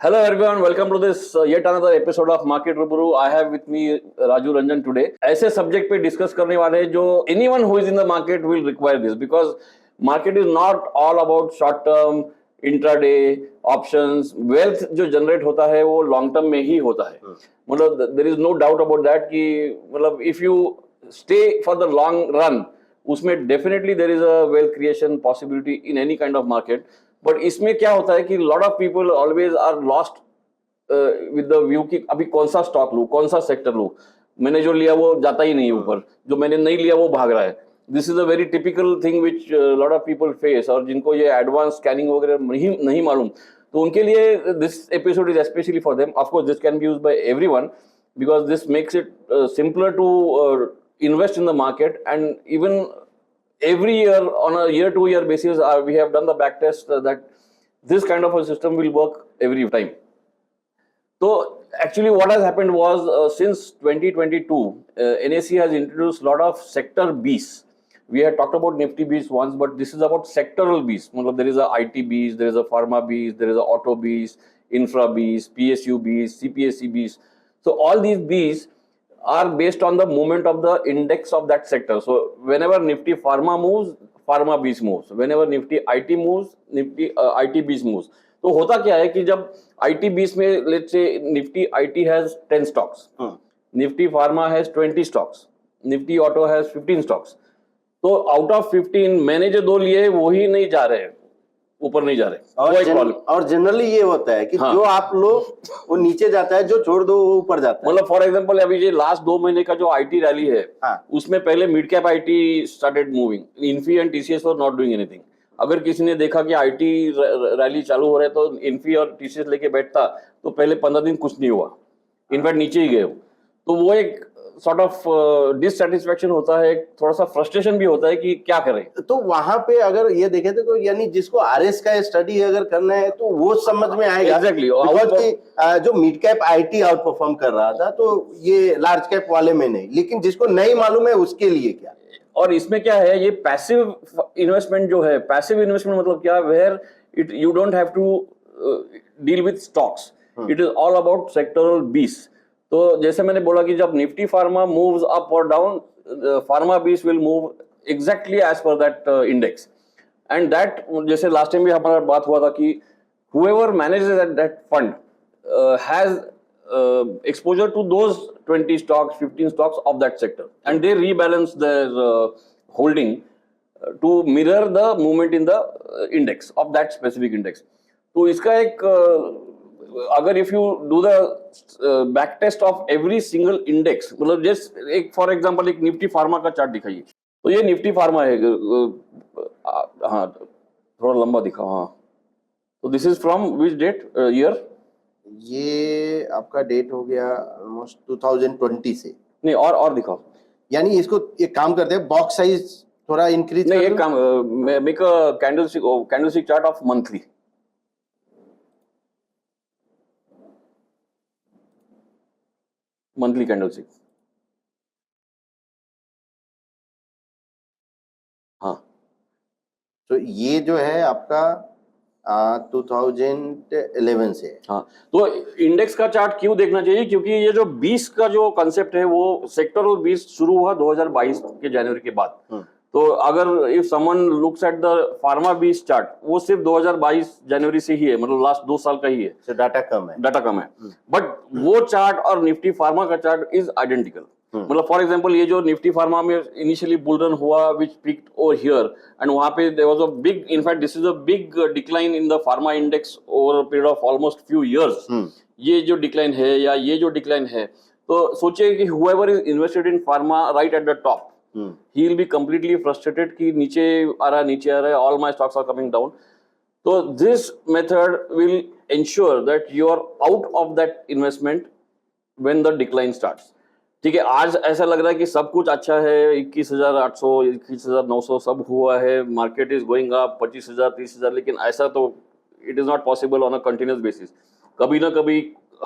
Hello everyone, welcome to this yet another episode of Market Ruburu. I have with me Raju Ranjan today. ऐसे subject पे discuss करने वाले हैं जो anyone who is in the market will require this because market is not all about short term, intraday, options. Wealth जो generate होता है वो long term में ही होता है. मतलब there is no doubt about that कि मतलब if you stay for the long run उसमें definitely there is a wealth creation possibility in any kind of market. But इसमें क्या होता है कि lot of people always are lost with the view कि अभी कौन सा स्टॉक लूं, कौन सा सेक्टर लूं. मैंने जो लिया वो जाता ही नहीं ऊपर, जो मैंने नहीं लिया वो भाग रहा है. This is a very typical thing which lot of people face. और जिनको ये एडवांस स्कैनिंग वगैरह नहीं मालूम तो उनके लिए this episode is specially for them. Of course this can be used by everyone because this makes it simpler to invest in the market. And even every year on a year-to-year basis we have done the back test that this kind of a system will work every time. So actually what has happened was since 2022 NSE has introduced a lot of sector Bs. We had talked about Nifty Bs once, but this is about sectoral Bs. There is a IT Bs, there is a pharma Bs, there is a auto Bs, infra Bs, PSU Bs, CPSE Bs. So all these Bs are based on the movement of the index of that sector. So whenever Nifty Pharma moves, Pharma Bs moves. Whenever Nifty IT moves, Nifty IT Bs moves. तो होता क्या है कि जब IT Bs में let's say Nifty IT has 10 stocks, Nifty Pharma has 20 stocks, Nifty Auto has 15 stocks. तो out of 15 मैंने जो दो लिए वो ही नहीं जा रहे हैं, ऊपर नहीं जा रहे. और जनरली ये होता है कि जो आप लो वो नीचे जाता है, जो छोड़ दो वो ऊपर जाता है. मतलब फॉर एग्जांपल अभी ये लास्ट 2 महीने का जो आईटी रैली है, उसमें पहले mid cap IT started moving. Infy and TCS were not doing anything. अगर किसी ने देखा कि आईटी रैली चालू हो रहा है तो इन्फी और टीसीएस लेके बैठता तो पहले 15 दिन कुछ नहीं हुआ, इनफैक्ट नीचे ही गए. तो वो एक सॉर्ट ऑफ डिससैटिस्फैक्शन होता है, थोड़ा सा फ्रस्ट्रेशन भी होता है कि क्या करें. तो वहां पे अगर ये देखें तो यानी जिसको आरएस का स्टडी अगर करना है तो वो समझ में आएगा. एग्जैक्टली. जो mid cap IT out perform कर रहा था तो ये लार्ज कैप वाले में नहीं, लेकिन जिसको नहीं मालूम है उसके लिए क्या. और इसमें क्या है, ये पैसिव इन्वेस्टमेंट जो है, पैसिव इन्वेस्टमेंट मतलब क्या, where it you don't have to deal with stocks, it is all about sectoral bees. तो जैसे मैंने बोला कि जब निफ्टी फार्मा मूव्स अप और down, pharma bees will move exactly as per that index. And that जैसे last time भी हमारा बात हुआ था कि whoever manages that fund has exposure to those 20 stocks, 15 stocks of that sector, and they rebalance their holding to mirror the movement in the index of that specific index. तो इसका एक अगर if you do the back test of every single index, मतलब just एक for example एक Nifty pharma का chart दिखाइए. तो ये निफ्टी फार्मा है, हाँ थोड़ा लंबा दिखा. हाँ तो this is from which date year? ये आपका डेट हो गया ऑलमोस्ट 2020 से. नहीं और दिखाओ. यानी इसको एक काम करते हैं, बॉक्स साइज थोड़ा इंक्रीज. नहीं एक काम, make a candlestick chart of monthly. Monthly candlestick. हाँ तो ये जो है आपका 2011 से. हाँ तो इंडेक्स का चार्ट क्यों देखना चाहिए, क्योंकि ये जो 20 का जो कंसेप्ट है वो सेक्टरल 20 शुरू हुआ 2022 के जनवरी के बाद. तो अगर if someone looks at the pharma 20 chart, वो सिर्फ 2022 जनवरी से ही है, मतलब लास्ट 2 साल का ही है. तो डाटा कम है. बट वो चार्ट और निफ्टी फार्मा का चार्ट इज आइडेंटिकल. मतलब फॉर एग्जांपल ये जो निफ्टी फार्मा में इनिशियली बुल रन हुआ which picked over here, and वहां पे there was a big, in fact this is a big decline in the pharma index over a period of almost few years. ये जो decline है या ये जो डिक्लाइन है, तो सोचिए कि whoever is invested in pharma right at the top, he will be completely frustrated कि नीचे आ रहा है, all my stocks are coming down. So this method will ensure that you are out of that investment when the decline starts. ठीक है, आज ऐसा लग रहा है कि सब कुछ अच्छा है, 21,800 21,900 सब हुआ है, मार्केट इज गोइंग अप 25,000 30,000, लेकिन ऐसा तो it is not possible on a continuous basis. कभी ना कभी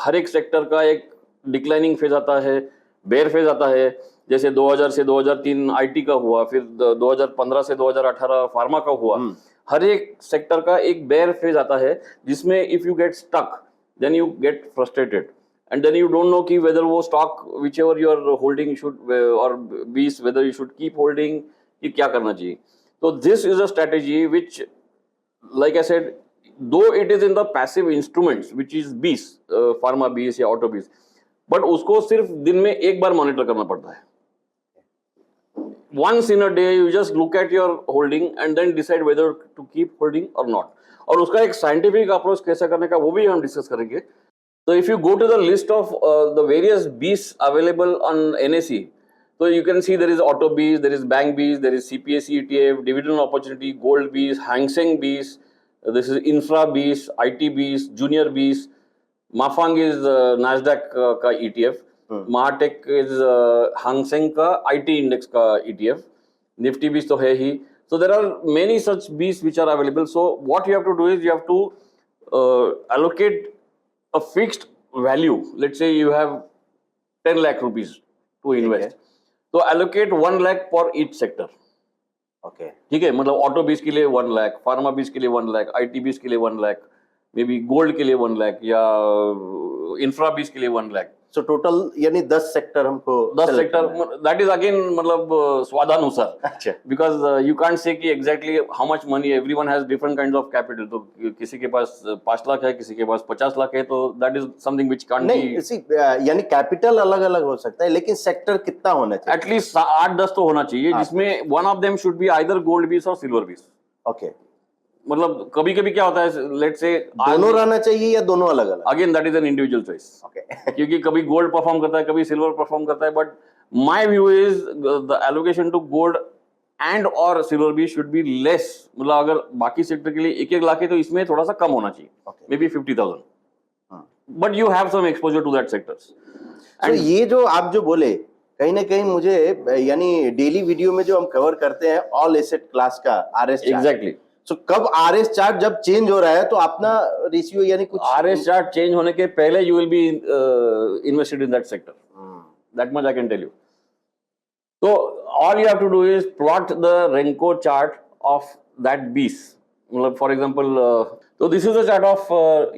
हर एक सेक्टर का एक डिक्लाइनिंग फेज आता है, बेयर फेज आता है. जैसे 2000 से 2003 आईटी का हुआ, फिर 2015 से 2018 फार्मा का हुआ. हर एक सेक्टर का एक बेयर फेज आता है जिसमें if you get stuck then you get frustrated, and then you don't know कि whether वो stock whichever you are holding should or bees whether you should keep holding कि क्या करना चाहिए. So this is a strategy which, like I said, though it is in the passive instruments which is bees, pharma bees या auto bees, but उसको सिर्फ दिन में एक बार मॉनिटर करना पड़ता है. Once in a day you just look at your holding and then decide whether to keep holding or not. और उसका एक scientific approach कैसा करने का वो भी हम डिस्कस करेंगे. So if you go to the list of the various bees available on NSE, so you can see there is auto bees, there is bank bees, there is CPSE ETF, dividend opportunity, gold bees, Hang Seng bees, this is infra bees, IT bees, junior bees. Mafang is Nasdaq का ETF. महाटेक is Hang Seng का IT index का ETF. Nifty बीस तो है ही. So there are many such bees which are available. So what you have to do is you have to allocate a fixed value. Let's say you have 10 lakh rupees to invest. So allocate 1 lakh for each sector. Okay. ठीक है, मतलब auto बीस के लिए 1 lakh, pharma बीस के लिए 1 lakh, IT बीस के लिए 1 लाख, मे बी गोल्ड के लिए 1 लाख या इंफ्रा बीस के लिए 1 लाख. सो टोटल यानी 10 सेक्टर हमको 10 सेक्टर. दैट इज अगेन मतलब स्वादानुसार. अच्छा. बिकॉज यू कांट से कि exactly how much money. Everyone has different kind of capital. तो किसी के पास 5 लाख है, किसी के पास 50 लाख है. तो that is something which can't be. यानी कैपिटल अलग अलग हो सकता है लेकिन सेक्टर कितना होना चाहिए? एटलीस्ट 8-10 तो होना चाहिए, जिसमें one of them should be either gold बीस और सिल्वर बीस. ओके. मतलब कभी कभी क्या होता है, लेट्स से दोनों रहना चाहिए या दोनों अलग अलग? Again that is an individual choice. Okay. क्योंकि कभी गोल्ड परफॉर्म करता है, कभी सिल्वर परफॉर्म करता है. But my view is the allocation to gold and और silver be should be less. मतलब अगर बाकी सेक्टर के लिए 1-1 लाख है तो इसमें थोड़ा सा कम होना चाहिए, maybe 50,000. But you have some exposure to that sectors. And ये जो आप जो बोले कहीं ना कहीं मुझे यानी डेली वीडियो में जो हम कवर करते हैं ऑल एसेट क्लास का RS चार्ट. एग्जैक्टली. सो कब RS चार्ट जब चेंज हो रहा है तो अपना रेशियो यानी कुछ RS चार्ट चेंज होने के पहले you will be invested in that sector. That much I can tell you. तो all you have to do is plot the Renko chart of that BeES. मतलब फॉर एग्जांपल तो this is the chart of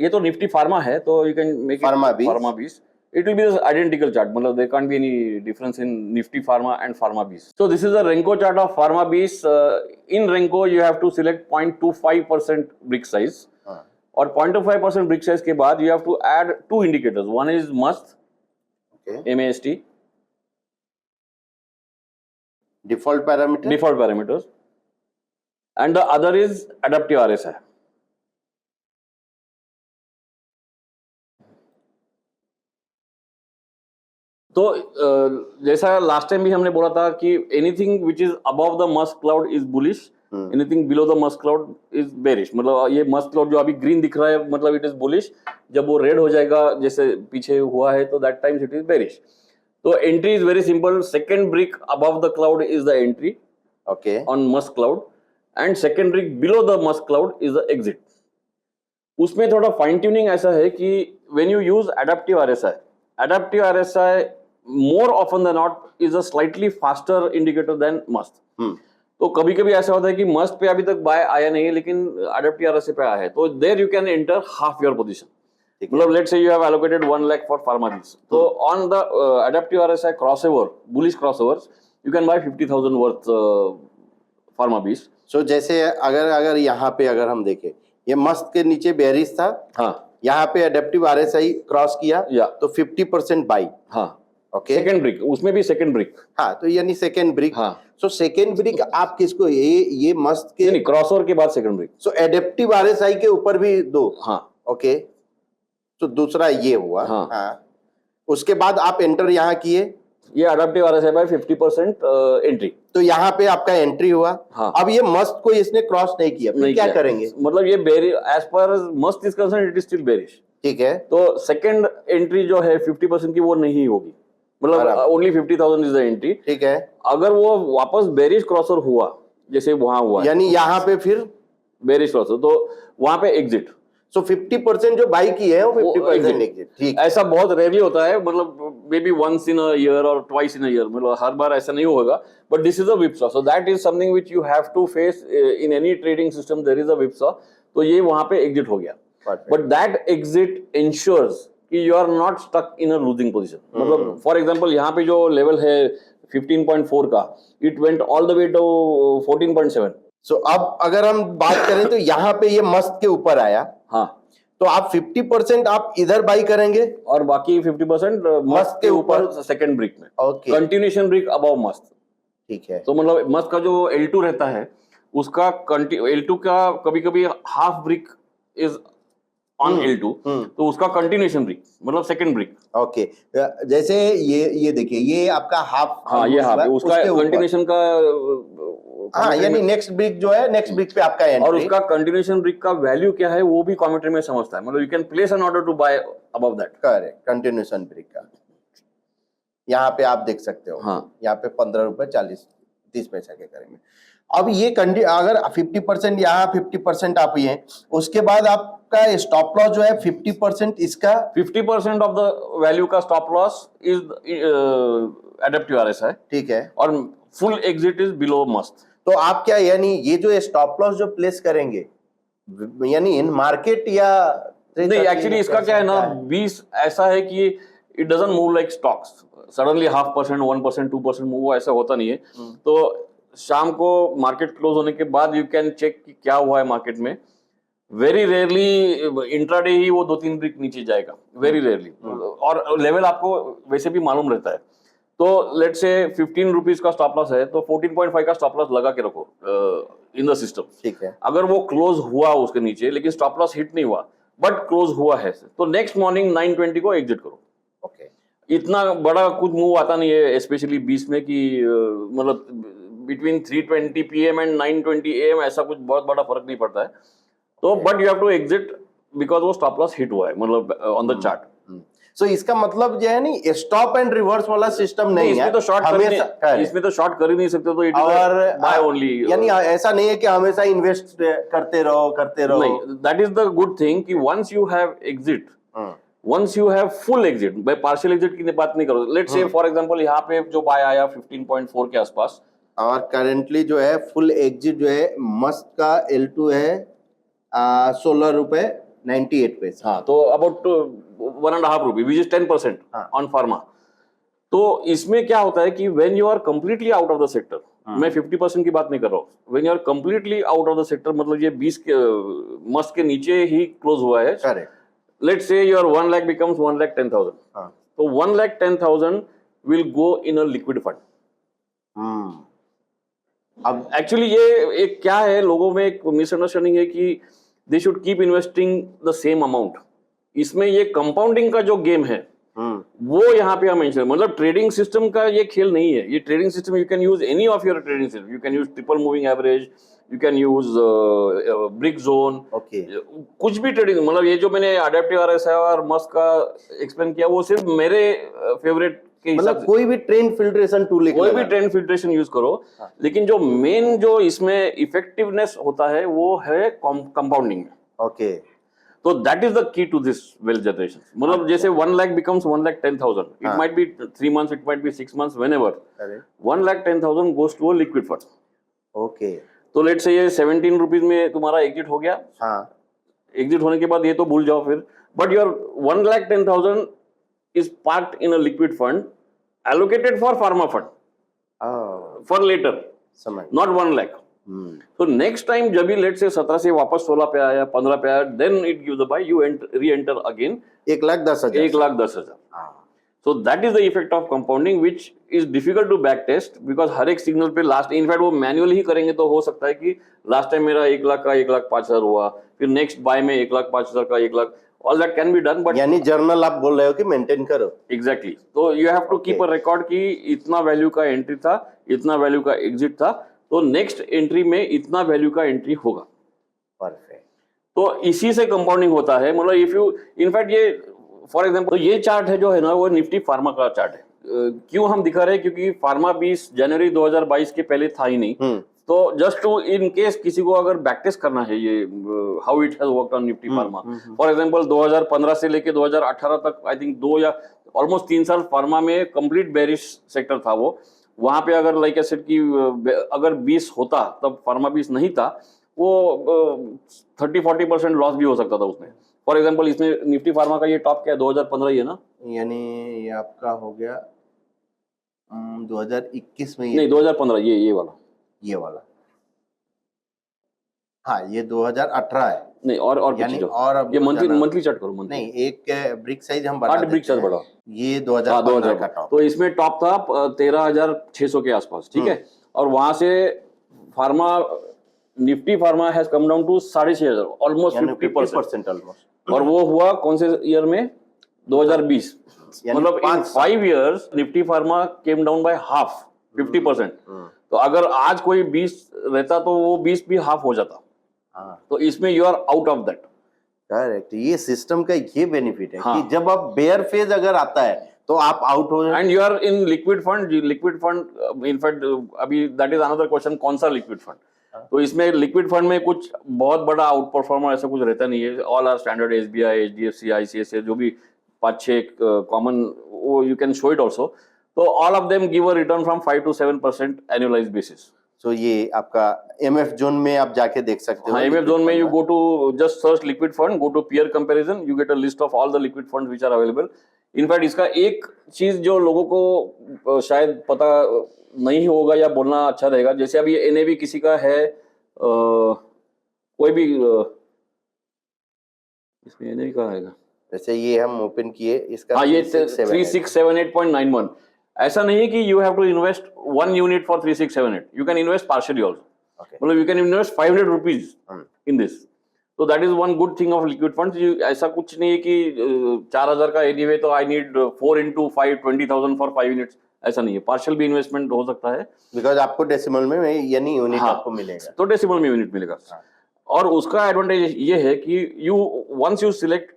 ये तो Nifty pharma है, तो you can make pharma BeES. It will be the identical chart. मतलब there can't be any difference in Nifty Pharma and Pharma Bees. So this is a Renko chart of Pharma Bees. In Renko you have to select 0.25% brick size. और 0.25% brick size के बाद you have to add 2 indicators. One is MAST, MAST. Default parameters. And the other is adaptive RSI. तो जैसा last time भी हमने बोला था कि anything which is above the mask cloud is bullish, anything below the mask cloud is bearish. मतलब ये Musk cloud जो अभी ग्रीन दिख रहा है मतलब इट इज बुलिश. जब वो रेड हो जाएगा जैसे पीछे हुआ है तो that times it is bearish. तो entry is very simple. Second brick above the cloud is the entry on mask cloud and second brick below the mask cloud is the exit. उसमें थोड़ा फाइन ट्यूनिंग ऐसा है कि when you use adaptive RSI more often than not is a slightly faster indicator than must. तो कभी कभी ऐसा होता है कि मस्ट पे अभी तक बाय आया नहीं है लेकिन एडेप्टिव RSI पे आया है, तो there you can enter half your position. मतलब let's say you have allocated 1 lakh for pharma BeES. तो on the adaptive RSI crossover, bullish crossovers, you can buy 50,000 worth pharma BeES. So जैसे अगर यहाँ पे अगर हम देखें ये मस्त के नीचे बेरिश था. हाँ. यहाँ पे एडेप्टिव RSI क्रॉस किया तो 50% बाई. हाँ. ओके. सेकंड ब्रिक, उसमें भी सेकंड ब्रिक. हाँ, तो यानी सेकंड ब्रिक. हाँ. सो सेकंड ब्रिक आप किसको ये मस्त के नहीं, क्रॉसओवर के बाद सेकंड ब्रिक. सो एडेप्टिव RSI के ऊपर भी 2. हाँ. ओके. तो दूसरा ये हुआ. हाँ. हाँ. उसके बाद आप एंटर यहाँ किए, ये एडेप्टिव RSI बाय 50% एंट्री. तो यहाँ पे आपका एंट्री हुआ. हाँ. अब ये मस्त को इसने क्रॉस नहीं किया, फिर क्या करेंगे? मतलब ये बेरिश एज पर मस्त is concern it is still bearish. ठीक है. तो सेकंड एंट्री जो है 50% की वो नहीं होगी. मतलब ओनली 50,000 इज द एंट्री. ठीक है. अगर वो वापस बेरिश क्रॉसर हुआ जैसे वहां हुआ, यानी यहाँ पे फिर बेरिश क्रॉसर, तो वहां पे एग्जिट. सो 50% जो बाई की है वो 50% एग्जिट. ठीक. ऐसा बहुत रेयरली होता है, मतलब maybe once in a year और ट्वाइस इन अ ईयर. मतलब हर बार ऐसा नहीं होगा, but this is a whipsaw. So that is something which you have to face in any trading system. There is a whipsaw. तो ये वहां पे एग्जिट हो गया. Perfect. But that exit ensures कि you are not stuck in a losing position. मतलब for example यहाँ पे जो लेवल है 15.4 का, it went all the way to 14.7. So अब अगर हम बात करें तो यहाँ पे ये मस्त के ऊपर आया, हाँ, तो आप 50% आप इधर बाई करेंगे. और बाकी 50% मस्त के ऊपर सेकंड ब्रिक में. ओके, कंटिन्यूशन ब्रिक अबव मस्त. ठीक है. तो मतलब मस्त का जो L2 रहता है उसका L2 का कभी कभी half brick is on L2, तो उसका कंटिन्यूशन ब्रिक मतलब सेकंड ब्रिक. ओके, जैसे ये देखिए, ये आपका हाफ. हाँ, ये हाफ है उसका उसके ऊपर. कंटिन्यूशन का. हाँ, यानी नेक्स्ट ब्रिक जो है, नेक्स्ट ब्रिक पे आपका और एंट्री. उसका कंटिन्यूशन ब्रिक का वैल्यू क्या है वो भी कमेंट्री में समझता है. मतलब you can place an order to buy above that. Correct, continuation brick का यहाँ पे आप देख सकते हो. हाँ, यहाँ पे 15 रुपए 30 पैसा के करेंगे. अब ये अगर 50% यहाँ 50% आप ये, उसके बाद आपका स्टॉप लॉस जो है 50% इसका. 50% ऑफ द वैल्यू का stop loss is adaptive RSI. ठीक है. और फुल एग्जिट इज बिलो मस्त. तो आप क्या, यानी ये जो स्टॉप लॉस जो प्लेस करेंगे, यानी इन मार्केट या नहीं, एक्चुअली इसका क्या है ना, 20 ऐसा है कि it doesn't move like stocks. Suddenly 0.5%, 1%, 2% move ऐसा होता नहीं है. तो शाम को मार्केट क्लोज होने के बाद यू कैन चेक कि क्या हुआ है मार्केट में. वेरी रेयरली इंट्राडे ही वो 2-3 ब्रिक नीचे जाएगा, वेरी रेयरली. और लेवल आपको वैसे भी मालूम रहता है. तो लेट्स से 15 रुपीज का स्टॉप लॉस है तो 14.5 का स्टॉप लॉस लगा के रखो इन द सिस्टम. ठीक है. अगर वो क्लोज हुआ उसके नीचे लेकिन स्टॉप लॉस हिट नहीं हुआ बट क्लोज हुआ है, तो नेक्स्ट मॉर्निंग 9:20 को एग्जिट करो. ओके. इतना बड़ा कुछ मूव आता नहीं है स्पेशली 20 में कि मतलब बिटवीन 3:20 PM एंड 9:20 AM ऐसा कुछ बहुत बड़ा फर्क नहीं पड़ता है. तो but you have to exit because वो स्टॉप लॉस हिट हुआ है मतलब ऑन द चार्ट. सो इसका मतलब जो है नहीं, स्टॉप एंड रिवर्स वाला सिस्टम नहीं है. इसमें तो शॉर्ट कर ही नहीं सकते. तो इट और बाय ओनली, यानी ऐसा नहीं है कि हमेशा इन्वेस्ट करते रहो. नहीं, that is the good thing कि once you have exit, once you have full exit, मैं पार्शियल एग्जिट की बात नहीं करो. लेट्स से फॉर एग्जांपल यहाँ पे जो बाय आया 15.4 के आसपास, और करेंटली जो है फुल एग्जिट जो है मस्त का L2 है 16 रुपए 98 पैसा. हाँ, तो अबाउट 1.5 रुपये विच इज 10% ऑन फार्मा. तो इसमें क्या होता है कि when you are completely out of the sector, मैं 50% की बात नहीं कर रहा हूँ, when you are completely out of the sector मतलब ये 20 के मस्त के नीचे ही क्लोज हुआ है. Correct. Let's say your 1 lakh becomes 1,10,000. तो 1,10,000 will go in a liquid fund. अब एक्चुअली ये एक क्या है, लोगों में एक मिसअंडरस्टैंडिंग है कि they should keep investing the same amount. इसमें ये कंपाउंडिंग का जो गेम है वो यहाँ पे हम मेंशन, मतलब ट्रेडिंग सिस्टम का ये खेल नहीं है. ये trading system you can use any of your trading system. You can use triple moving average, you can use brick zone, कुछ भी ट्रेडिंग. मतलब ये जो मैंने अडेप्टिव RSI और मस्क का एक्सप्लेन किया वो सिर्फ मेरे फेवरेट के हिसाब मतलब कोई भी ट्रेंड फिल्ट्रेशन टूल, कोई भी ट्रेंड फिल्ट्रेशन यूज करो. लेकिन जो मेन जो इसमें इफेक्टिवनेस होता है वो है कंपाउंडिंग. ओके. तो that is the key to this wealth generation. मतलब जैसे 1 lakh becomes 1,10,000. It might be 3 months, it might be 6 months, whenever 1,10,000 goes to a liquid fund. Okay. तो लेट से ये 17 रुपीज में तुम्हारा एग्जिट हो गया. हाँ. एग्जिट होने के बाद ये तो भूल जाओ फिर. But your 1,10,000 is parked in a liquid fund allocated for pharma fund for later, not 1 lakh. तो नेक्स्ट टाइम जब भी लेट से 17 से वापस 16 पे आया, 15 पे आया, then it give the buy, you reenter again 1,10,000. 1,10,000. So that is the effect of compounding, which is difficult to back test because हर एक सिग्नल पे लास्ट, इनफैक्ट वो मैन्युअली ही करेंगे तो हो सकता है कि लास्ट टाइम मेरा 1 लाख का 1,05,000 हुआ, फिर नेक्स्ट बाय में 1,05,000 का 1 lakh. All that can be done, but यानी जर्नल आप बोल रहे हो कि मेंटेन करो. Exactly. तो you have to keep a record कि इतना वैल्यू का एंट्री था, इतना वैल्यू का एग्जिट था, तो नेक्स्ट एंट्री में इतना वैल्यू का एंट्री होगा. परफेक्ट. तो इसी से कंपाउंडिंग होता है. मतलब इफ यू इनफैक्ट ये फॉर एग्जांपल, तो ये चार्ट है जो है ना वो निफ्टी फार्मा का चार्ट है. क्यों हम दिखा रहे हैं? क्योंकि फार्मा 20 जनवरी 2022 के पहले था ही नहीं. तो जस्ट टू इन केस किसी को अगर बैक टेस्ट करना है ये how it has worked on Nifty pharma, for example 2015 से लेके 2018 तक आई थिंक 2 या ऑलमोस्ट 3 साल फार्मा में कंप्लीट बेरिश सेक्टर था वो. वहां पे अगर लाइक आई सेड कि अगर 20 होता तब फार्मा 20 नहीं था, वो 30-40% लॉस भी हो सकता था उसमें. फॉर एग्जांपल इसमें निफ्टी फार्मा का ये टॉप क्या है, 2015 ही है ना? यानी ये आपका हो गया 2021 में, नहीं 2015, ये वाला। ये वाला, हाँ ये 2018 है। नहीं और यानी पीछे जाओ। और अब ये मंथली जाना- मंथली चार्ट करो, मंथली। नहीं, एक ब्रिक साइज हम बढ़ा ब्रिक देते साइज हैं। बढ़ाओ। ये हाँ 2015 का 2000, टॉप। तो इसमें टॉप था 13,600 के आसपास, ठीक है। और वहां से pharma, Nifty pharma has come down to 6,500, almost 50%। Almost. और वो हुआ कौन से ईयर में? 2020। यानी मतलब इन 5 5 years Nifty pharma came down by half, 50%। तो अगर आज कोई 20 रहता तो वो 20 भी हाफ हो जाता। हाँ तो इसमें you are out of that. Correct, ये सिस्टम का ये बेनिफिट है हाँ। कि जब आप बेयर फेज अगर आता है तो आप आउट हो जाए। And you are in liquid fund. Liquid fund in fact अभी दैट इज अनदर क्वेश्चन, कौन सा लिक्विड फंड? तो इसमें लिक्विड फंड में कुछ बहुत बड़ा आउट परफॉर्मर ऐसा कुछ रहता नहीं है। All are standard, SBI, HDFC, ICICI, जो भी 5-6 कॉमन, वो you can show it also. तो all of them give a return from 5 to 7% annualise basis. सो ये आपका एमएफ जोन में आप जाके देख सकते हो। हाँ, एमएफ जोन में you go to just search liquid fund, go to peer comparison, you get a list of all the liquid funds which are available. In fact इसका एक चीज जो लोगों को शायद पता नहीं होगा या बोलना अच्छा रहेगा, जैसे अभी एनएवी किसी का है, कोई भी इसमें एनएवी का आएगा, जैसे ये हम ओपन किए, इसका हाँ ये 3678 3678.91। ऐसा नहीं है कि you have to invest 1 unit for 3678, you can invest partially also. Okay. मतलब you can invest 500 rupees in this. तो that is one good thing of liquid funds. ऐसा कुछ नहीं है कि 4,000 का एनीवे तो I need 4 into 5 20,000 for 5 units, ऐसा नहीं है। पार्शियल भी इन्वेस्टमेंट हो सकता है, बिकॉज आपको डेसिमल में यानी यूनिट हाँ, आपको मिलेगा। तो डेसिमल में यूनिट मिलेगा। और उसका एडवांटेज ये है कि you once you select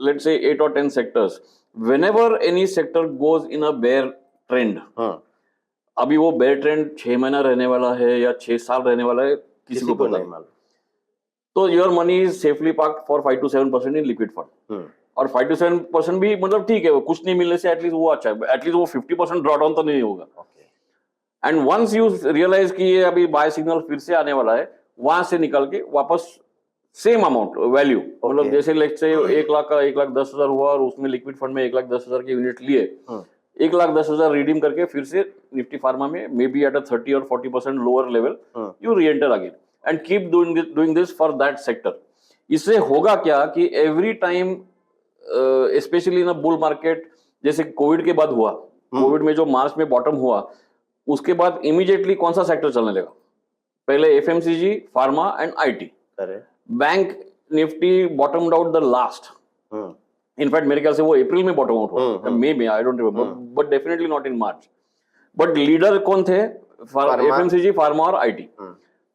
let's say 8 or 10 sectors, whenever any sector goes in a bear trend, अभी वो बेयर ट्रेंड 6 महीना रहने वाला है या 6 साल रहने वाला है, किसी को पता नहीं। मालूम। तो your money is safely parked for 5 to 7% in liquid fund. और 5 to 7% भी मतलब ठीक है, वो कुछ नहीं मिलने से एटलीस्ट वो अच्छा है, एटलीस्ट वो 50% ड्रॉ डाउन तो नहीं होगा। एंड वंस यू रियलाइज कि ये अभी बाय सिग्नल फिर से आने वाला है, वहां से निकल के वापस सेम अमाउंट वैल्यू, मतलब जैसे लेट्स से 1 लाख का 1,10,000 हुआ और उसमें लिक्विड फंड में 1,10,000 के यूनिट लिए, 1,10,000 रिडीम करके फिर से निफ्टी फार्मा में may be at a 30 or 40% lower level you reenter again and keep doing this for that sector. इससे होगा क्या कि every time, specially in a bull market, जैसे कोविड के बाद हुआ, कोविड में जो मार्च में बॉटम हुआ, उसके बाद इमीडिएटली कौन सा सेक्टर चलने लगा? पहले FMCG, pharma and IT. Bank Nifty bottomed out the last. In fact मेरे ख्याल से वो अप्रैल में बॉटम आउट हुआ, maybe, I don't remember, but definitely not in March. But leader कौन थे? एफएमसीजी, फार्मा और आईटी।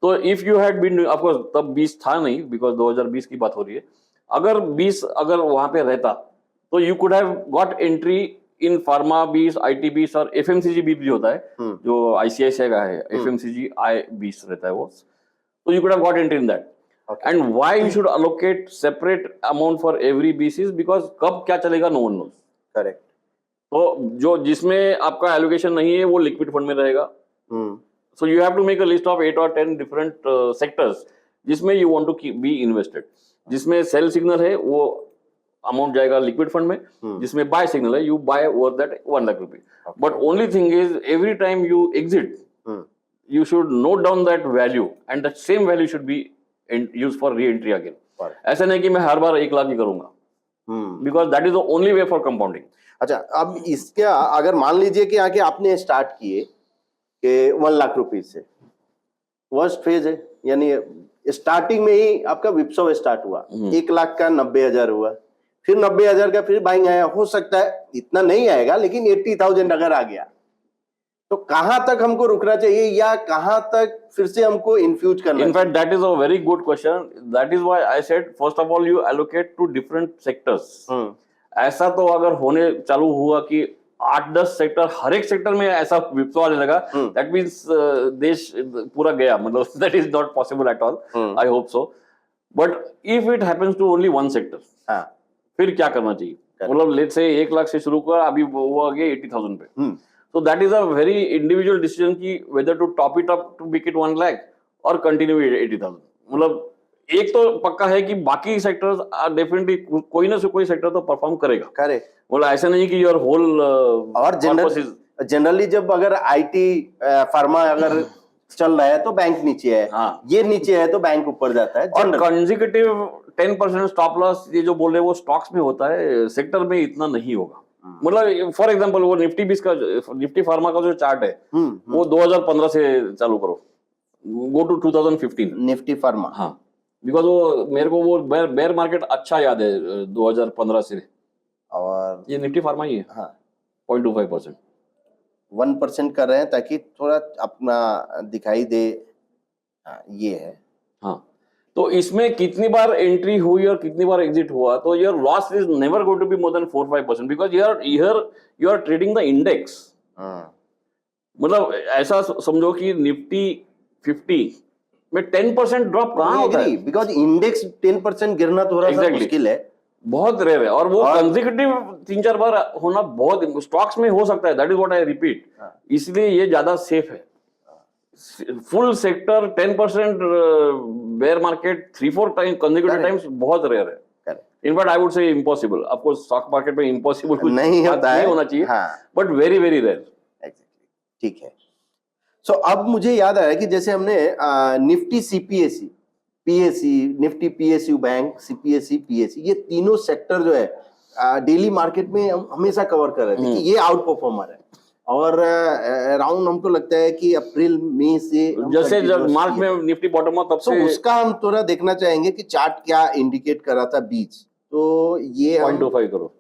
तो if you had been, of course तब 20 था नहीं, बिकॉज 2020 की बात हो रही है। अगर 20 अगर वहां पे रहता तो you could have got entry in pharma 20, IT 20 और एफएमसीजी 20 भी होता है, जो आईसीआईसीआई का है, एफएमसीजी आई 20 रहता है वो। तो you could have got entry in that. And why you should allocate separate amount for every BCs, because कब क्या चलेगा नो वन नोज। करेक्ट। तो जो जिसमें आपका एलोकेशन नहीं है वो लिक्विड फंड में रहेगा। So you have to make a list of 8 or 10 different sectors जिसमें you want to be invested। जिसमें सेल सिग्नल है वो अमाउंट जाएगा लिक्विड फंड में, जिसमें बाय सिग्नल है you buy over that 1 lakh rupee. But only thing is every time you exit you should note down that value and that same value should be used for re-entry again। ऐसा नहीं कि मैं हर बार 1 लाख ही करूंगा, because that is the only way for compounding। अच्छा, अब इसके अगर मान लीजिए कि आके आपने स्टार्ट किए कि 1 लाख रुपीज से, वर्स्ट फेज है, यानी स्टार्टिंग में ही आपका विप्सो स्टार्ट हुआ, 1 लाख का 90,000 हुआ, फिर 90,000 का फिर बाइंग आया, हो सकता है इतना नहीं आएगा लेकिन 80,000 अगर आ गया तो कहां तक हमको रुकना चाहिए या कहां तक फिर से हमको इन्फ्यूज करना? In fact, that is a very good question. That is why I said first of all you allocate to different sectors। ऐसा तो अगर होने चालू हुआ कि 8-10 सेक्टर, हर एक सेक्टर में ऐसा विप्सो आने लगा, दैट मीन्स देश पूरा गया, मतलब that is not possible at all. I hope so. But if it happens to only one sector, फिर क्या करना चाहिए? मतलब लेट्स से 1 लाख से शुरू कर, अभी वो आ गया 80,000 पे। So that is a very individual decision कि whether to top it up to make it 1 lakh or continue with 80,000। मतलब एक तो पक्का है कि बाकी सेक्टर्स आर डेफिनेटली कोई ना कोई सेक्टर तो परफॉर्म करेगा। करेक्ट। मतलब ऐसा नहीं कि योर होल और जनरली जब अगर आईटी फार्मा अगर चल रहा है तो बैंक नीचे है, हाँ। ये नीचे है तो बैंक ऊपर जाता है। और कंसेक्यूटिव 10% स्टॉप लॉस ये जो बोल रहे हैं वो स्टॉक्स में होता है, सेक्टर में इतना नहीं होगा। मतलब फॉर एग्जांपल वो निफ्टी 20 का निफ्टी फार्मा का जो चार्ट है वो 2015 से चालू करो, गो टू 2015 निफ्टी फार्मा। हाँ, बिकॉज वो मेरे को वो बेयर मार्केट अच्छा याद है 2015 से। और ये निफ्टी फार्मा ही है। हाँ 0.25%। 1% कर रहे हैं ताकि थोड़ा अपना दिखाई दे। हाँ, ये है। हाँ, तो इसमें कितनी बार एंट्री हुई और कितनी बार एग्जिट हुआ, तो your loss is never going to be more than 4-5% because you are trading the index. मतलब ऐसा समझो कि निफ्टी 50 में 10% ड्रॉप कहाँ होता है? बिकॉज इंडेक्स 10% गिरना थोड़ा सा Exactly. मुश्किल है, बहुत रेयर है, और वो कंसेक्यूटिव 3-4 बार होना बहुत स्टॉक्स में हो सकता है, that is what I repeat. इसलिए ये ज्यादा सेफ है। Full sector 10% bear market 3-4 time consecutive times बहुत रेयर है। In fact I would say impossible. आपको स्टॉक मार्केट में इम्पॉसिबल कुछ नहीं होता है, नहीं होना चाहिए, बट वेरी वेरी रेयर। ठीक है। सो अब मुझे याद आया कि जैसे हमने Nifty CPSE PSE, Nifty PSU bank, CPSE PSE, ये तीनों सेक्टर जो है डेली मार्केट में हम हमेशा कवर कर रहे थे कि ये आउट परफॉर्मर है। और अराउंड हमको लगता है कि अप्रैल मई से जैसे जब मार्च में निफ्टी बॉटम हुआ तब से उसका हम थोड़ा देखना चाहेंगे कि चार्ट क्या इंडिकेट कर रहा था बीच। तो ये 0.25 करो,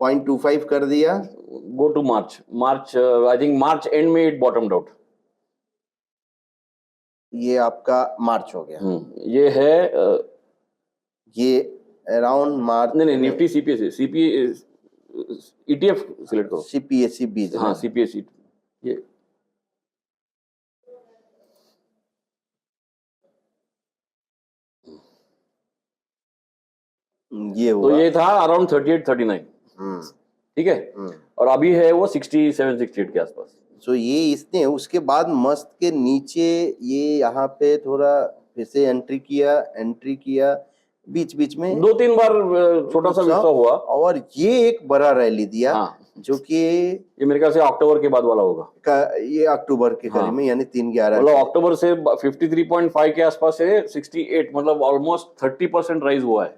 0.25 कर दिया। Go to March I think March end में इट बॉटम्ड आउट। ये आपका मार्च हो गया। ये है ये अराउंड मार्च। नहीं निफ्टी सीपीएसई ईटीएफ सिलेक्ट करो, सीपीएसई बीज। हाँ सीपीएसई ये हुआ। तो ये था अराउंड 38-39। ठीक है, और अभी है वो 67-68 के आसपास। सो ये इसने उसके बाद मस्त के नीचे ये यहाँ पे थोड़ा फिर से एंट्री किया बीच बीच में 2-3 बार छोटा सा विस्फोट हुआ, और ये एक बड़ा रैली दिया। हाँ, जो कि ये मेरे ख्याल से अक्टूबर के बाद वाला होगा। ये अक्टूबर के करीब में, यानी 3-11 मतलब अक्टूबर से 53.5 के आसपास से 68, मतलब ऑलमोस्ट 30% राइज हुआ है।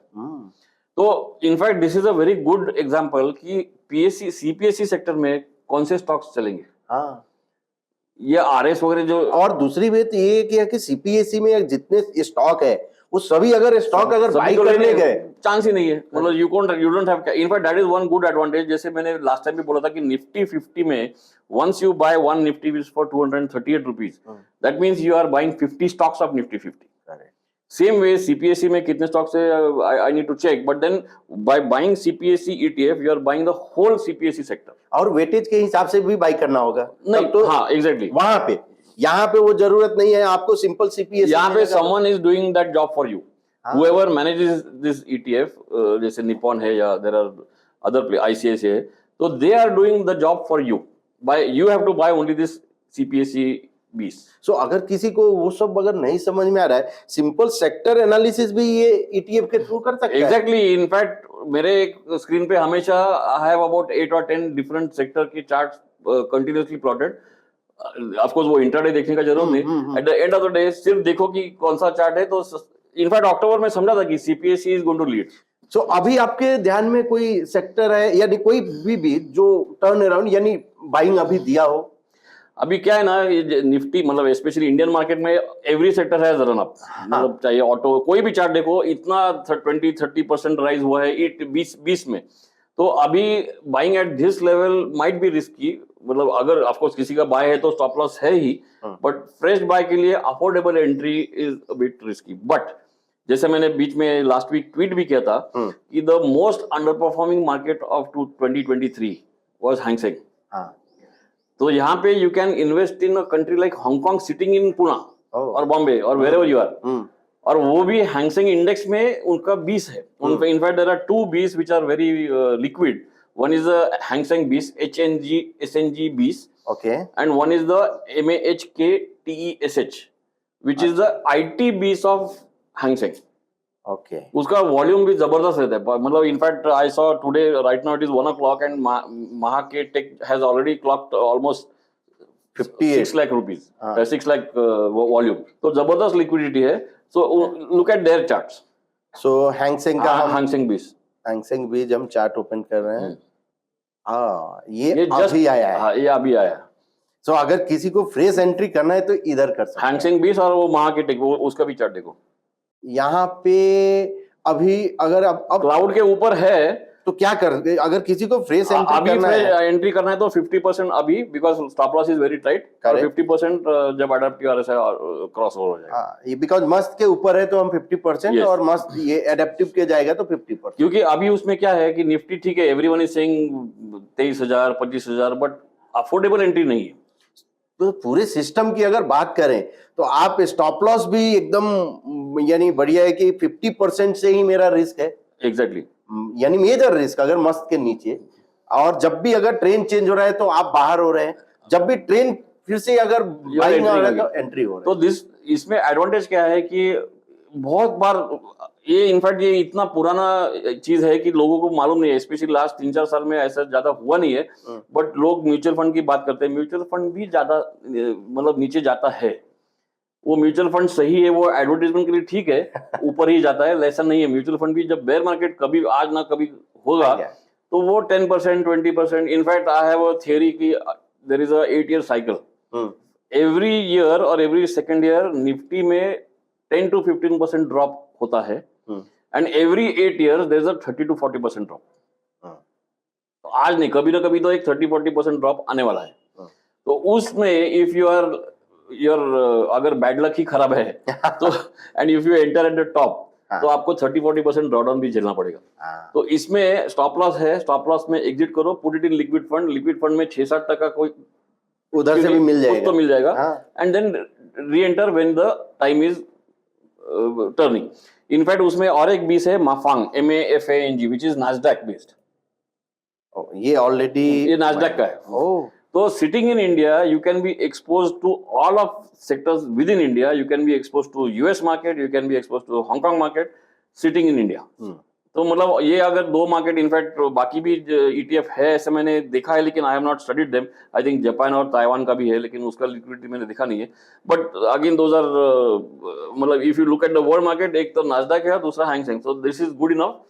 तो in fact this is a very good example कि पीएससी सीपीएससी सेक्टर में कौन से स्टॉक्स चलेंगे। हाँ, ये आरएस वगैरह जो, और दूसरी बात ये क्या कि सीपीएससी में जितने स्टॉक है वो सभी अगर बाई करने गए चांस ही नहीं है। मतलब you don't have, in fact that is one good advantage. जैसे मैंने लास्ट टाइम भी बोला था कि निफ्टी 50 में once you buy one Nifty for 238 rupees, that means you are buying 50 stocks of Nifty 50। Same way CPSC में कितने स्टॉक्स है I need to check, but then by buying CPSC ETF you are buying the whole CPSC sector. और weightage के हिसाब से भी by करना होगा। नहीं तो हाँ एग्जैक्टली वहां पे, यहाँ पे वो जरूरत नहीं है आपको, सिंपल सीपीएससी यहाँ पे someone is doing that job for you, whoever manages this ETF, जैसे निपॉन है या there are other ICICI है, तो they are doing the job for you. You have to buy only this CPSE 20. सो अगर किसी को वो सब अगर नहीं समझ में आ रहा है, सिंपल सेक्टर एनालिसिस भी ये ETF के थ्रू कर सकता है। Exactly, इनफैक्ट मेरे स्क्रीन पे हमेशा I have about 8 or 10 different sector की chart continuously plotted. Of course वो इंट्राडे देखने का जरूरत नहीं, at the end of the day सिर्फ देखो कि कौन सा चार्ट है। तो इनफैक्ट अक्टूबर में समझा था कि CPSE is going to lead. So अभी आपके ध्यान में कोई सेक्टर है यानी कोई भी जो टर्न अराउंड यानी बाइंग अभी दिया हो? अभी क्या है ना, ये निफ्टी मतलब स्पेशली इंडियन मार्केट में every sector has run up. मतलब चाहिए ऑटो, कोई भी चार्ट देखो इतना 20-30% राइज हुआ है 20 में। तो अभी buying at this level might be risky. मतलब अगर ऑफ कोर्स किसी का बाय है तो स्टॉप लॉस है ही, बट फ्रेश बाय के लिए affordable entry is a bit risky. But जैसे मैंने बीच में लास्ट वीक ट्वीट भी किया था कि the most under performing market of 2023 was Hang Seng. तो यहाँ पे you can invest in a country like Hong Kong sitting in Pune और बॉम्बे और वेयर एवर यू आर, और वो भी हैंगसेंग इंडेक्स में उनका 20 है। In fact there are 2 bees which are very liquid. One is the Hang Seng BIS SNG BIS, okay, and one is the MAHK TESH, which is the IT BIS of Hang Seng. Okay उसका volume भी जबरदस्त रहता है, मतलब in fact I saw today right now it is 1 o'clock and महाके tech has already clocked almost 58 6 lakh rupees, हाँ। 6 lakh volume, तो जबरदस्त लिक्विडिटी है. So look at their charts. So Hang Seng का हम हैंगसेंग बीस हैंगसेंग बीज हम चार्ट ओपन कर रहे हैं. ये ये जस्ट अभी आया है. हाँ, ये अभी आया. सो अगर किसी को फ्रेश एंट्री करना है तो इधर कर सकते हैं. हैंगसेंग बीस और वो महाके टेक, वो उसका भी चार्ट देखो. यहाँ पे अभी अगर अब क्लाउड के ऊपर है, तो क्या कर, अगर किसी को फ्रेश एंट्री अभी करना है एंट्री करना है तो 50% अभी, because stop loss is very tight, और Correct. 50% जब अडैप्टिव आरएसआई क्रॉस ओवर हो जाएगा. ये बिकॉज मस्त के ऊपर है तो हम 50% Yes. और मस्त ये एडेप्टिव के जाएगा तो 50%. क्योंकि अभी उसमें क्या है कि निफ्टी ठीक है, everyone is saying 23,000 25,000, but affordable entry नहीं है. तो पूरे सिस्टम की अगर बात करें तो आप स्टॉप लॉस भी एकदम यानी बढ़िया है कि 50% से ही मेरा रिस्क है, एग्जैक्टली. यानी मेजर रिस्क अगर मस्त के नीचे. और जब भी अगर ट्रेन चेंज हो रहा है तो आप बाहर हो रहे हैं, जब भी ट्रेन फिर से अगर बाइंग हो रहा है तो एंट्री हो रहा तो दिस इसमें एडवांटेज क्या है कि बहुत बार ये इनफैक्ट ये इतना पुराना चीज है कि लोगों को मालूम नहीं है, स्पेशली लास्ट 3-4 साल में ऐसा ज्यादा हुआ नहीं है. बट लोग म्यूचुअल फंड की बात करते हैं, म्यूचुअल फंड भी ज्यादा मतलब नीचे जाता है. वो म्यूचुअल फंड सही है, वो एडवर्टाइजमेंट के लिए ठीक है, ऊपर ही जाता है, ऐसा नहीं है. म्यूचुअल फंड भी जब बेयर मार्केट कभी आज ना कभी होगा है. तो वो 10% 20%. In fact I have a theory कि there is a 8 year cycle. Every year और एवरी सेकेंड ईयर निफ्टी में 10 to 15% ड्रॉप होता है, and every 8 years there is a 30 to 40% drop. तो आज नहीं, कभी ना कभी तो एक 30-40% ड्रॉप आने वाला है. तो उसमें इफ यू आर योर अगर बैड लक ही खराब है तो and if you enter eight the top तो आपको 30-40% ड्रॉडाउन भी झेलना पड़ेगा. तो इसमें स्टॉप लॉस है, स्टॉप लॉस में एग्जिट करो, put it in liquid fund. Liquid fund में 6-7% कोई उधर से भी मिल कुछ जाएगा. तो मिल जाएगा, and then reenter when the time is turning. In fact उसमें और एक बीस है MAFANG, MAFANG, which is Nasdaq based. ये ऑलरेडी ये नास्डैक का है. ओह So sitting in India, you can be exposed to all of sectors within India. You can be exposed to US market, you can be exposed to Hong Kong market, sitting in India. तो मतलब ये अगर दो market, in fact बाकी भी ETF है ऐसे मैंने देखा है, लेकिन I have not studied them. I think Japan और ताइवान का भी है, लेकिन उसका लिक्विडिटी मैंने देखा नहीं है. बट अगेन दोज आर मतलब if you look at the world market, एक तो नास्डैक है, दूसरा Hang Seng. So this is good enough.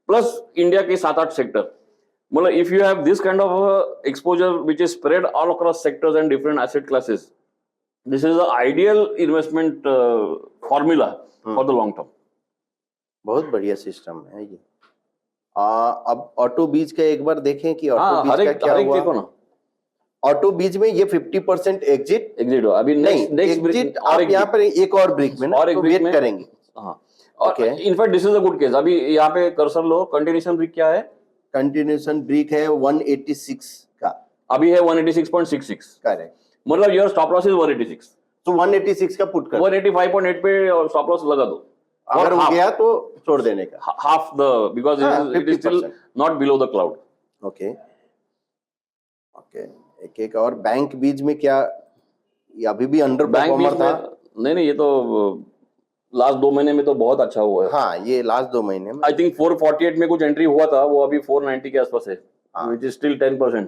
Plus India के 7-8 सेक्टर, मतलब if you have this kind of exposure which is spread all across sectors and different asset classes, this is the ideal investment formula for the long term. बहुत बढ़िया system है ये. अब auto बीज का एक बार देखें कि ऑटो बीज का क्या हुआ. देखो ना, ऑटो बीज में ये 50% एग्जिट हो अभी नहीं, एग्जिट आप यहाँ पर एक और ब्रेक में ना और एक तो ब्रेक वेट में करेंगे. हाँ, और in fact this is a good case. अभी यहाँ पे कर्सर लो, कंटिन्यूएशन ब्रेक क्या है, कंटिन्यूएशन ब्रेक है 186 का, अभी है 186.66. करेक्ट. मतलब योर स्टॉप लॉस इज 186. तो 186 का पुट कर 185.8 पे और स्टॉप लॉस लगा दो. अगर हो गया तो छोड़ देने का. half the, because it is still 50%. not below the cloud. Okay okay. एक एक और बैंक बीज में क्या, ये अभी भी अंडर परफॉर्मर था. नहीं, ये तो लास्ट 2 महीने में तो बहुत अच्छा हुआ है. हाँ, ये लास्ट 2 महीने में आई थिंक 448 में कुछ एंट्री हुआ था, वो अभी 490 के आसपास है, विच इज स्टिल 10%.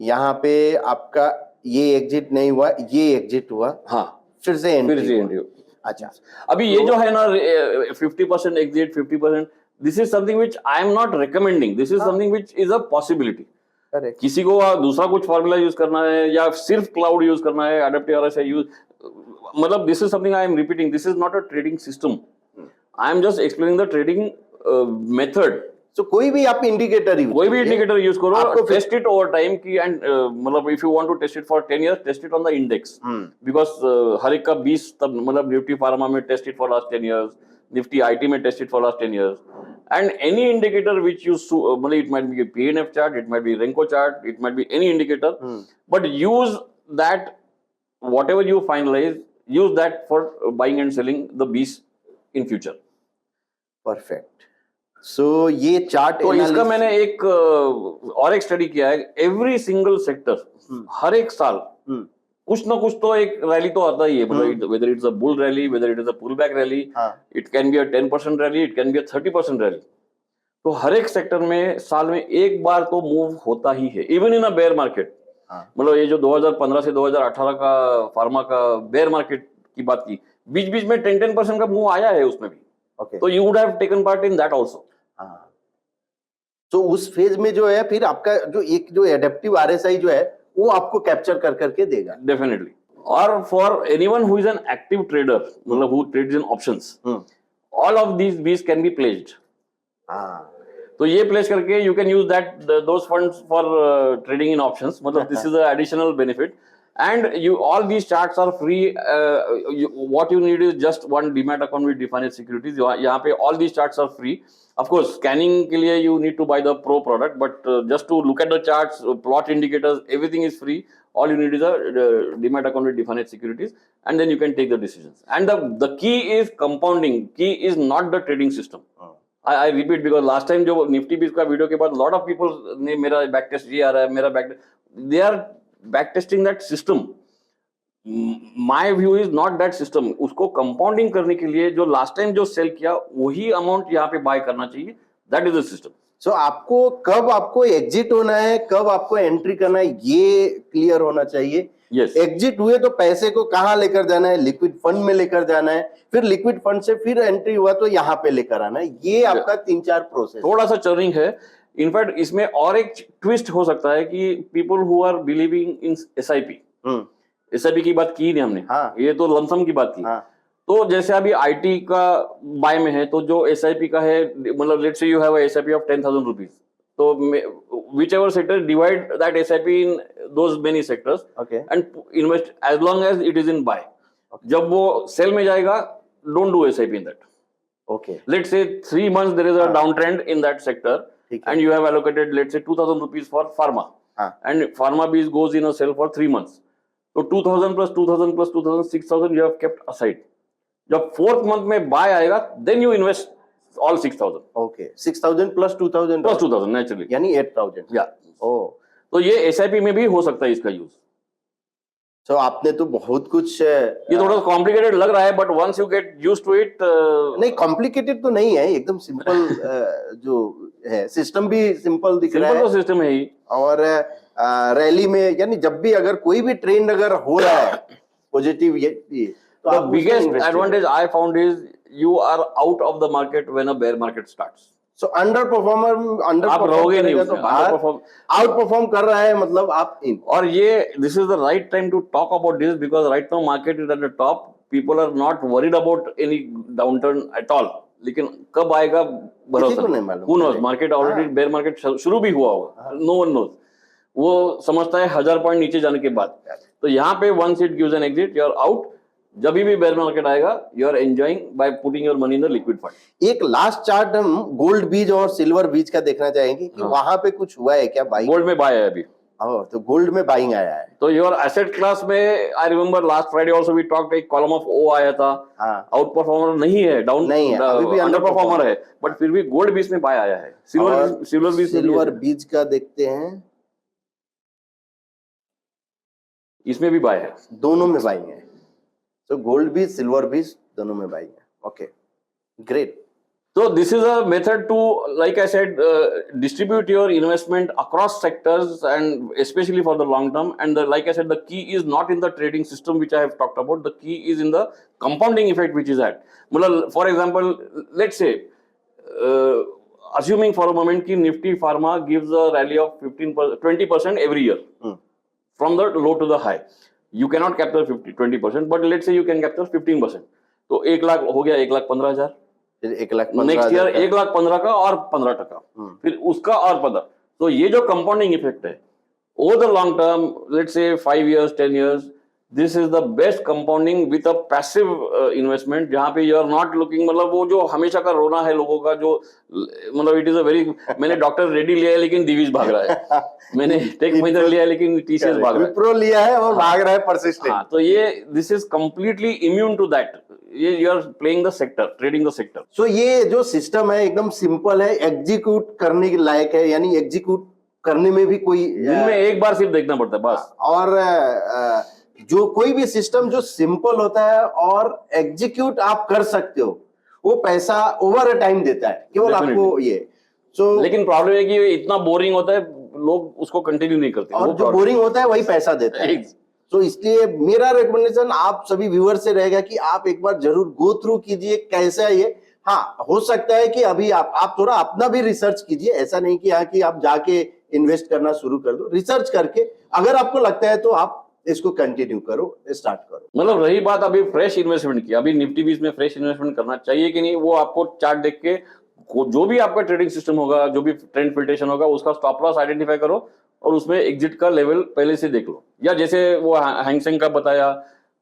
यहाँ पे आपका ये एग्जिट नहीं हुआ, ये एग्जिट हुआ. हाँ, फिर से एंट्री. अच्छा, अभी ये जो है ना 50% exit, 50%, this is something which I am not recommending. This is something which is a possibility. किसी को दूसरा कुछ फॉर्मूला यूज करना है या सिर्फ क्लाउड यूज करना है, एडेप्टिव आरएसआई यूज, मतलब this is something I am repeating, this is not a trading system. I am just explaining the trading method. So कोई भी आप इंडिकेटर यूज करो, टेस्ट इट ओवर टाइम की, and मतलब if you want to test it for 10 years, test it on the index, because हर एक का 20 तब, मतलब निफ्टी फार्मा में test it for last 10 years, Nifty IT में test it for last 10 years, and any indicator which you it might be a PNF chart, it might be Renko chart, it might be any indicator, but use that, whatever you finalize, use that for buying and selling the Bs in future. Perfect. So ये chart, तो इसका मैंने एक और एक study किया है. Every single sector हर एक साल कुछ ना कुछ तो एक रैली तो आता ही है, मतलब whether it's a bull rally, whether it is a pull back rally, it can be a 10% rally, it can be a 30% rally. तो हर एक सेक्टर में साल में एक बार तो मूव होता ही है, even in a bear market. मतलब ये जो 2015 से 2018 का फार्मा का बेयर मार्केट की बात की, बीच बीच में 10% का मूव आया है उसमें भी। ओके। तो you would have taken part in that also. तो उस फेज में जो है फिर आपका जो एडेप्टिव आरएसआई जो है वो आपको कैप्चर कर करके देगा। डेफिनेटली। और for anyone who is an active trader, मतलब who trades in options, all of these BeES can be placed. तो ये प्लेस करके you can use that those funds for trading in options, मतलब this is a additional benefit. And you all these charts are free. What you need is just one demat account with defined securities. यहाँ पे all these charts are free. Of course, scanning के लिए you need to buy the pro product, but just to look at the charts, plot indicators, everything is free. All you need is a demat account with defined securities, and then you can take the decisions. And the key is compounding. Key is not the trading system. I repeat, because last time जो Nifty बीस का video के बाद lot of people ने मेरा back test ये आ रहा है, मेरा back, they are back testing that system. My view is not that system. उसको कंपाउंडिंग करने के लिए जो लास्ट टाइम जो सेल किया वही अमाउंट यहाँ पे बाय करना चाहिए, दैट इज द सिस्टम। सो आपको कब आपको एग्जिट होना है, कब आपको एंट्री करना है, ये क्लियर होना चाहिए। Yes. एग्जिट हुए तो पैसे को कहाँ लेकर जाना है, लिक्विड फंड में लेकर जाना है, फिर लिक्विड फंड से फिर एंट्री हुआ तो यहाँ पे लेकर आना है। ये आपका 3-4 प्रोसेस, थोड़ा सा चर्निंग है। इनफैक्ट इसमें और एक ट्विस्ट हो सकता है कि people who are believing in SIP, SIP की बात की नहीं हमने, ये तो लमसम की बात की। तो जैसे अभी आईटी का बाय में है, तो जो एसआईपी का है, मतलब let's say you have a SIP of 10,000 rupees, तो whichever sector, divide that SIP in those many sectors, and invest as long as it is in buy. जब वो सेल में जाएगा, don't do SIP in that. Okay. Let's say 3 months there is a downtrend in that sector, and you have allocated, let's say 2,000 rupees for pharma, and pharma biz goes in a sell for 3 months. So 2,000 plus 2,000 plus 2,000, 6,000 you have kept aside. जब 4th month में buy आएगा, then you invest all 6,000. Okay. 6,000 plus 2,000. Plus 2,000 naturally. यानी 8,000. या तो ये SIP में भी हो सकता है इसका यूज। तो आपने तो बहुत कुछ, ये थोड़ा कॉम्प्लिकेटेड लग रहा है, but once you get used to it, नहीं कॉम्प्लिकेटेड तो नहीं है, एकदम सिंपल जो है सिस्टम भी सिंपल दिख रहा है। सिंपल तो सिस्टम है ही। और रैली में यानी जब भी अगर कोई भी ट्रेंड अगर हो रहा है पॉजिटिव, ये तो the biggest advantage I found is you are out of the market when a bear market starts. So under आप रहोगे नहीं तो बाहर आउट परफॉर्म कर रहा है, मतलब आप इन। और ये this is the right time to talk about this, because right now market is at the top, people are not worried about any downturn at all. लेकिन कब आएगा भरोसा नहीं, who knows, market already bear market शुरू भी हुआ होगा, no one knows. वो समझता है 1000 पॉइंट नीचे जाने के बाद। तो यहाँ पे once it gives an exit, you are out. जब भी बेयर मार्केट आएगा, you are enjoying by putting your money in the liquid fund. एक लास्ट चार्ट हम गोल्ड बीज और सिल्वर बीज का देखना चाहेंगे कि वहां पे कुछ हुआ है क्या? बाइंग गोल्ड में बाय है अभी। तो गोल्ड में बाइंग आया है। तो योर एसेट क्लास में I remember last Friday also we talked, एक कॉलम ऑफ ओ आया था। आउट परफॉर्मर नहीं है, डाउन नहीं है, अभी भी अंडर परफॉर्मर है, बट फिर भी गोल्ड बीज में बाय आया है। सिल्वर बीज का देखते हैं, इसमें भी बाय है, दोनों में बाइंग है। तो गोल्ड बीज, सिल्वर बीज दोनों में बाइंग है। Okay, great. So this is a method to, like I said, distribute your investment across sectors and especially for the long term. And like I said, the key is not in the trading system which I have talked about. The key is in the compounding effect which is at. For example, let's say, assuming for a moment कि Nifty Pharma gives a rally of 20% every year from the low to the high. You cannot capture 20%, but let's say you can capture 15%. तो 1 लाख हो गया, 1,15,000। फिर 1,15,000 next year 1,15,000 का और 15%, फिर उसका और 15। तो ये जो कंपाउंडिंग इफेक्ट है over the long term, let's say 5 years 10 years, this is the best compounding with a passive investment, जहां पे यू आर नॉट लुकिंग, मतलब वो जो हमेशा का रोना है लोगों का, जो मतलब इट इज अ वेरी, मैंने डॉक्टर रेड्डी लिया है लेकिन दिविज भाग रहा है, मैंने टेक महिंद्रा लिया है लेकिन टीसीएस भाग रहा है, विप्रो लिया है और भाग रहा है परसिस्टेंट। हाँ, तो ये this is completely immune to that. ये you are playing the sector, trading the sector. So ये जो सिस्टम है एकदम सिंपल है, एग्जीक्यूट करने के लायक है, यानी एग्जीक्यूट करने में भी कोई दिन में एक बार सिर्फ देखना पड़ता है बस। और जो कोई भी सिस्टम जो सिंपल होता है और एग्जीक्यूट आप कर सकते हो, वो पैसा ओवर अ टाइम देता है, केवल आपको ये सो लेकिन प्रॉब्लम है कि ये इतना बोरिंग होता है, लोग उसको कंटिन्यू नहीं करते। और वो जो problem बोरिंग होता है वही पैसा देता है। Ex- तो इसलिए मेरा रिकमेंडेशन आप सभी व्यूअर से रहेगा कि आप एक बार जरूर गो थ्रू कीजिए कैसा है ये। हाँ, हो सकता है कि अभी आप थोड़ा अपना भी रिसर्च कीजिए, ऐसा नहीं कि हाँ कि आप जाके इन्वेस्ट करना शुरू कर दो। रिसर्च करके अगर आपको लगता है तो आप इसको कंटिन्यू करो, स्टार्ट करो। मतलब रही बात अभी फ्रेश इन्वेस्टमेंट की, अभी निफ्टी 20 में फ्रेश इन्वेस्टमेंट करना चाहिए कि नहीं, वो आपको चार्ट देख के जो भी आपका ट्रेडिंग सिस्टम होगा, जो भी ट्रेंड फिल्ट्रेशन होगा, उसका स्टॉप लॉस आइडेंटिफाई करो और उसमें एग्जिट का लेवल पहले से देख लो। या जैसे वो हैंगसेंग का बताया,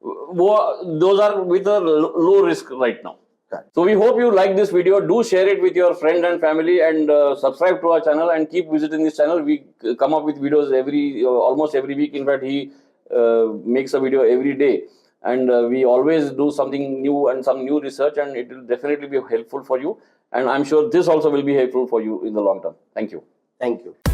वो those are with low risk right now. So we hope you like this video. Do share it with your friends and family, and subscribe to our channel and keep visiting this channel. We come up with videos almost every week. In fact, he makes a video every day, and we always do something new and some new research, and it will definitely be helpful for you. And I'm sure this also will be helpful for you in the long term. Thank you. Thank you.